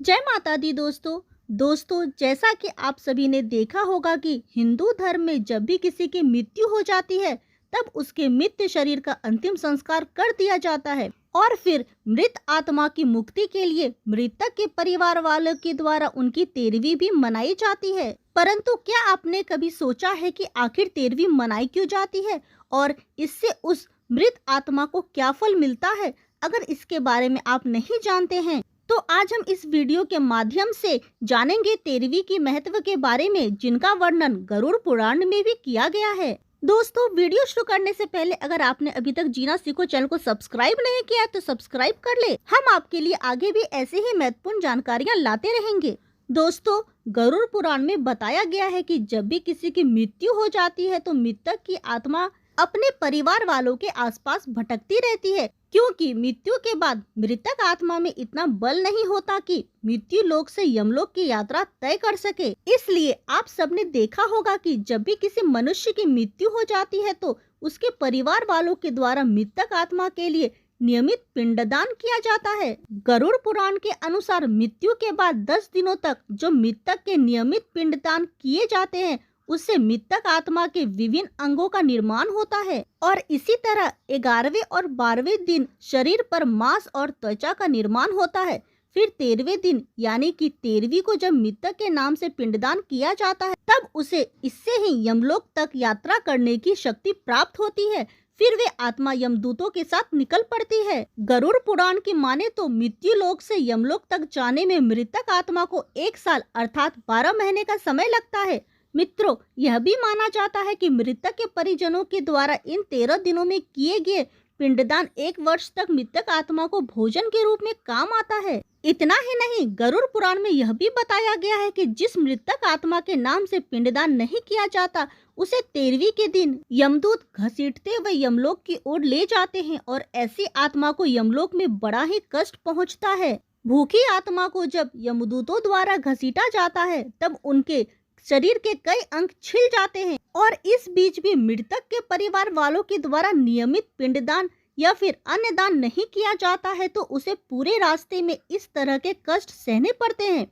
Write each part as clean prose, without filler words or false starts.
जय माता दी दोस्तों जैसा कि आप सभी ने देखा होगा कि हिंदू धर्म में जब भी किसी की मृत्यु हो जाती है तब उसके मृत शरीर का अंतिम संस्कार कर दिया जाता है और फिर मृत आत्मा की मुक्ति के लिए मृतक के परिवार वालों के द्वारा उनकी 13वीं भी मनाई जाती है। परंतु क्या आपने कभी सोचा है कि आखिर 13वीं मनाई क्यों जाती है और इससे उस मृत आत्मा को क्या फल मिलता है? अगर इसके बारे में आप नहीं जानते हैं तो आज हम इस वीडियो के माध्यम से जानेंगे 13वीं की महत्व के बारे में, जिनका वर्णन गरुड़ पुराण में भी किया गया है। दोस्तों, वीडियो शुरू करने से पहले अगर आपने अभी तक जीना सीखो चैनल को सब्सक्राइब नहीं किया तो सब्सक्राइब कर ले। हम आपके लिए आगे भी ऐसे ही महत्वपूर्ण जानकारियां लाते रहेंगे। दोस्तों, गरुड़ पुराण में बताया गया है कि जब भी किसी की मृत्यु हो जाती है तो मृतक की आत्मा अपने परिवार वालों के आसपास भटकती रहती है, क्योंकि मृत्यु के बाद मृतक आत्मा में इतना बल नहीं होता कि मृत्यु लोक से यमलोक की यात्रा तय कर सके। इसलिए आप सबने देखा होगा कि जब भी किसी मनुष्य की मृत्यु हो जाती है तो उसके परिवार वालों के द्वारा मृतक आत्मा के लिए नियमित पिंडदान किया जाता है। गरुड़ पुराण के अनुसार मृत्यु के बाद 10 दिनों तक जो मृतक के नियमित पिंडदान किए जाते हैं उससे मृतक आत्मा के विभिन्न अंगों का निर्माण होता है और इसी तरह 11वें और 12वें दिन शरीर पर मांस और त्वचा का निर्माण होता है। फिर 13वें दिन यानी कि 13वीं को जब मृतक के नाम से पिंडदान किया जाता है तब उसे इससे ही यमलोक तक यात्रा करने की शक्ति प्राप्त होती है। फिर वे आत्मा यमदूतों के साथ निकल पड़ती है। गरुड़ पुराण की माने तो मृत्यु लोक से यमलोक तक जाने में मृतक आत्मा को 1 साल अर्थात 12 महीने का समय लगता है। मित्रों, यह भी माना जाता है कि मृतक के परिजनों के द्वारा इन 13 दिनों में किए गए पिंडदान 1 वर्ष तक मृतक आत्मा को भोजन के रूप में काम आता है। इतना ही नहीं, गरुड़ पुराण में यह भी बताया गया है कि जिस मृतक आत्मा के नाम से पिंडदान नहीं किया जाता उसे 13वीं के दिन यमदूत घसीटते हुए यमलोक की ओर ले जाते हैं और ऐसी आत्मा को यमलोक में बड़ा ही कष्ट पहुँचता है। भूखी आत्मा को जब यमदूतों द्वारा घसीटा जाता है तब उनके शरीर के कई अंग छिल जाते हैं और इस बीच भी मृतक के परिवार वालों के द्वारा नियमित पिंडदान या फिर अन्य दान नहीं किया जाता है तो उसे पूरे रास्ते में इस तरह के कष्ट सहने पड़ते हैं।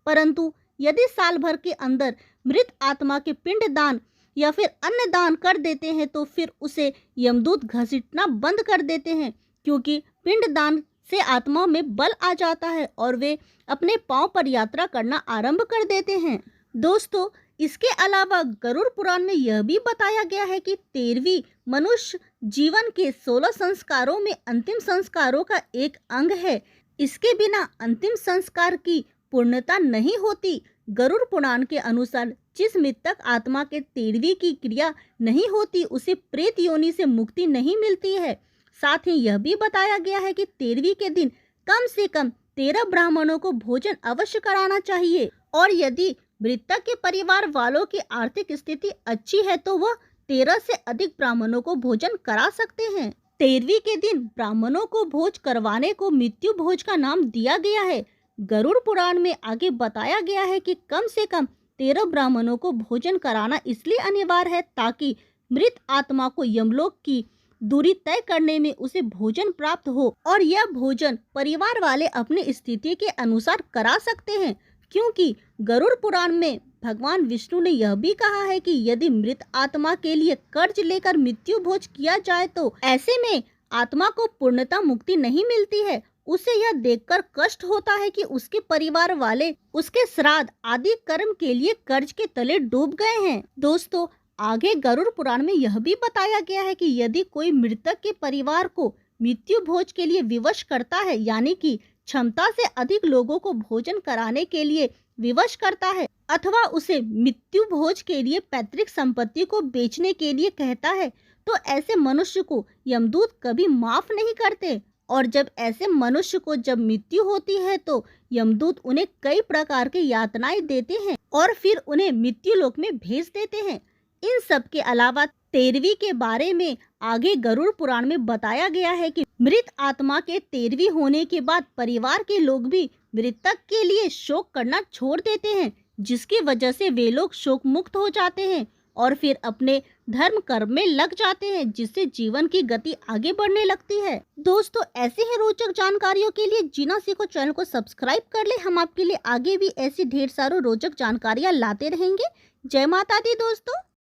परंतु यदि साल भर के अंदर मृत आत्मा के पिंडदान या फिर अन्य दान कर देते हैं तो फिर उसे यमदूत घसीटना बंद कर देते हैं, क्योंकि पिंडदान से आत्मा में बल आ जाता है और वे अपने पांव पर यात्रा करना आरंभ कर देते हैं। दोस्तों, इसके अलावा गरुड़ पुराण में यह भी बताया गया है कि 13वीं मनुष्य जीवन के 16 संस्कारों में अंतिम संस्कारों का एक अंग है। इसके बिना अंतिम संस्कार की पूर्णता नहीं होती। गरुड़ पुराण के अनुसार जिस मृतक आत्मा के 13वीं की क्रिया नहीं होती उसे प्रेत योनि से मुक्ति नहीं मिलती है। साथ ही यह भी बताया गया है कि 13वीं के दिन कम से कम 13 ब्राह्मणों को भोजन अवश्य कराना चाहिए और यदि मृतक के परिवार वालों की आर्थिक स्थिति अच्छी है तो वह 13 से अधिक ब्राह्मणों को भोजन करा सकते हैं। 13वीं के दिन ब्राह्मणों को भोज करवाने को मृत्यु भोज का नाम दिया गया है। गरुड़ पुराण में आगे बताया गया है कि कम से कम 13 ब्राह्मणों को भोजन कराना इसलिए अनिवार्य है ताकि मृत आत्मा को यमलोक की दूरी तय करने में उसे भोजन प्राप्त हो और यह भोजन परिवार वाले अपनी स्थिति के अनुसार करा सकते हैं, क्योंकि गरुड़ पुराण में भगवान विष्णु ने यह भी कहा है कि यदि मृत आत्मा के लिए कर्ज लेकर मृत्यु भोज किया जाए तो ऐसे में आत्मा को पूर्णता मुक्ति नहीं मिलती है। उसे यह देखकर कष्ट होता है कि उसके परिवार वाले उसके श्राद्ध आदि कर्म के लिए कर्ज के तले डूब गए हैं। दोस्तों, आगे गरुड़ पुराण में यह भी बताया गया है कि यदि कोई मृतक के परिवार को मृत्यु भोज के लिए विवश करता है, यानी कि क्षमता से अधिक लोगों को भोजन कराने के लिए विवश करता है अथवा उसे मृत्यु भोज के लिए पैतृक संपत्ति को बेचने के लिए कहता है तो ऐसे मनुष्य को यमदूत कभी माफ नहीं करते और जब ऐसे मनुष्य को जब मृत्यु होती है तो यमदूत उन्हें कई प्रकार की यातनाएं देते हैं और फिर उन्हें मृत्यु लोक में भेज देते हैं। इन सब के अलावा 13वीं के बारे में आगे गरुड़ पुराण में बताया गया है कि मृत आत्मा के 13वीं होने के बाद परिवार के लोग भी मृतक के लिए शोक करना छोड़ देते हैं, जिसकी वजह से वे लोग शोक मुक्त हो जाते हैं। और फिर अपने धर्म कर्म में लग जाते हैं, जिससे जीवन की गति आगे बढ़ने लगती है। दोस्तों, ऐसे ही रोचक जानकारियों के लिए जीना सीखो चैनल को सब्सक्राइब कर ले। हम आपके लिए आगे भी ऐसी ढेर सारी रोचक जानकारियां लाते रहेंगे। जय माता दी दोस्तों।